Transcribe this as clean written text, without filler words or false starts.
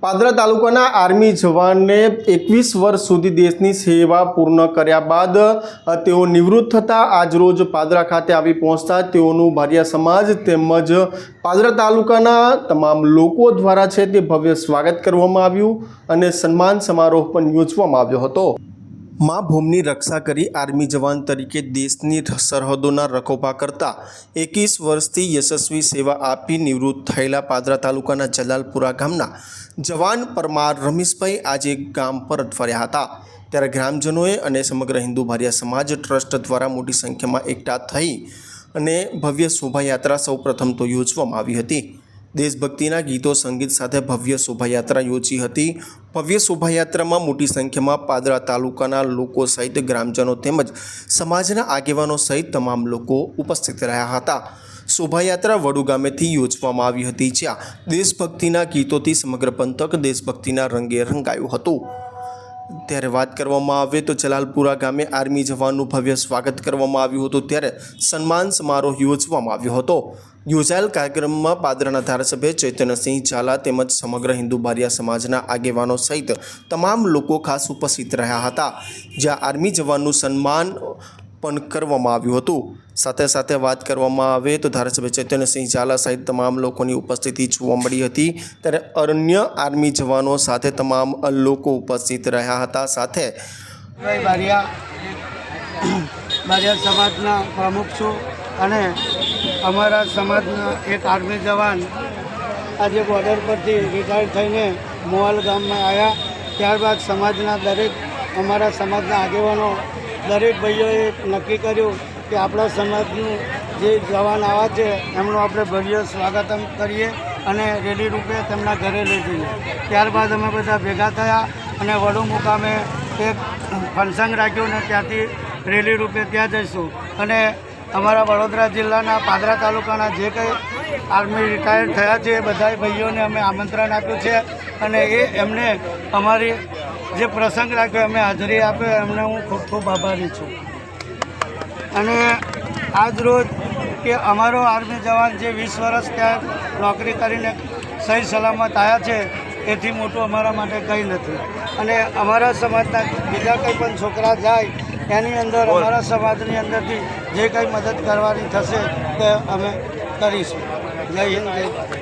પાદરા તાલુકાના આર્મી જવાનને 21 વર્ષ સુધી દેશની સેવા પૂર્ણ કર્યા બાદ તેઓ નિવૃત્ત થતા આજરોજ પાદરા ખાતે આવી પહોંચતા તેઓનું ભારિયા સમાજ તેમજ પાદરા તાલુકાના તમામ લોકો દ્વારા છે તે ભવ્ય સ્વાગત કરવામાં આવ્યું અને સન્માન સમારોહ પણ યોજવામાં આવ્યો હતો। माँ भूमि रक्षा करी आर्मी जवान तरीके देशनी सरहदों रखोपा करता 21 वर्षथी यशस्वी सेवा आपी निवृत्त थयेला पादरा तालुकाना जलालपुरा गामना जवान परमार रमेशभाई आज गाम परत फर्या हता। त्यारे ग्रामजनोए अने समग्र हिंदू भारिया समाज ट्रस्ट द्वारा मोटी संख्या में एकठा थई अने भव्य शोभायात्रा सौ प्रथम तो योजवामां आवी हती। देशभक्तिना गीतों संगीत साथे भव्य शोभायात्रा योजी हती। भव्य शोभायात्रा में मोटी संख्या में पादरा तालुकाना लोको सहित ग्रामजनों तेमज समाजना आगेवानो सहित तमाम लोको उपस्थित रह्या हता। शोभायात्रा वडू गामेथी योजवामां आवी हती, ज्यां देशभक्तिना गीतोथी समग्र पंथक देशभक्तिना रंगे रंगायुं हतुं। त्यारे बात करवामां आवे तो जलालपुरा गामे आर्मी जवाननुं भव्य स्वागत करवामां आव्युं हतुं, त्यारे सन्मान समारोह योजवामां आव्यो हतो। योजायेल कार्यक्रम में पादराना धारासभ्य चैतन्यसिंह झाला तेमज समग्र हिंदू भारिया समाजना आगेवानो सहित तमाम लोको खास उपस्थित रह्या हता, ज्यां आर्मी जवाननुं सन्मान पण करवामां आव्युं हतुं। साथे साथे बात करवामां आवे तो धारासभ्य चैतन्यसिंह झाला सहित तमाम लोकोनी उपस्थिति जोवा मळी हती। त्यारे अन्य आर्मी जवानों साथे तमाम लोको उपस्थित रह्या हता। साथे भारिया समाजना प्रमुख छुं अने अमरा समाजना एक आर्मी जवान आज बॉर्डर पर रिटायर थईने मोवाल गाम में आया। त्यारबाद समाजना दरेक अमरा समाजना आगेवानो दरेक भाईओए नक्की कर्युं कि आपणा समाजनुं जे जवान आवा छे एमनुं आपणे भव्य स्वागतम करीए अने रेली रूपे तेमना घरे लई जईए। त्यारबाद अमे बधा भेगा थया अने वडू मुकामे एक फंक्शन राख्युं ने त्यांथी रेली रूपे त्यां जईशुं अने अमरा वडोदरा जिल्लाना पादरा तालुकाना जे कंई आर्मी रिटायर थया छे बधाय भाईओने अमे आमंत्रण आप्युं छे अने एमने अमारी जे प्रसंग राख्यो अमे हाजरी आपे एमने हूँ खूब खूब आभारी छूँ। अने आज रोज के अमारो आर्मी जवान जे 20 वर्ष त्या नौकरी करीने सही सलामत आया छे एथी मोटुं अमारा माटे कंई नथी। अने अमारा समाजना बीजा कंई पण छोकरा जाय एनी अंदर अमारा समाजनी अंदरथी जे कंई मदद करवानी थशे ते अमे करीशुं। जय हिंद, जय भारत।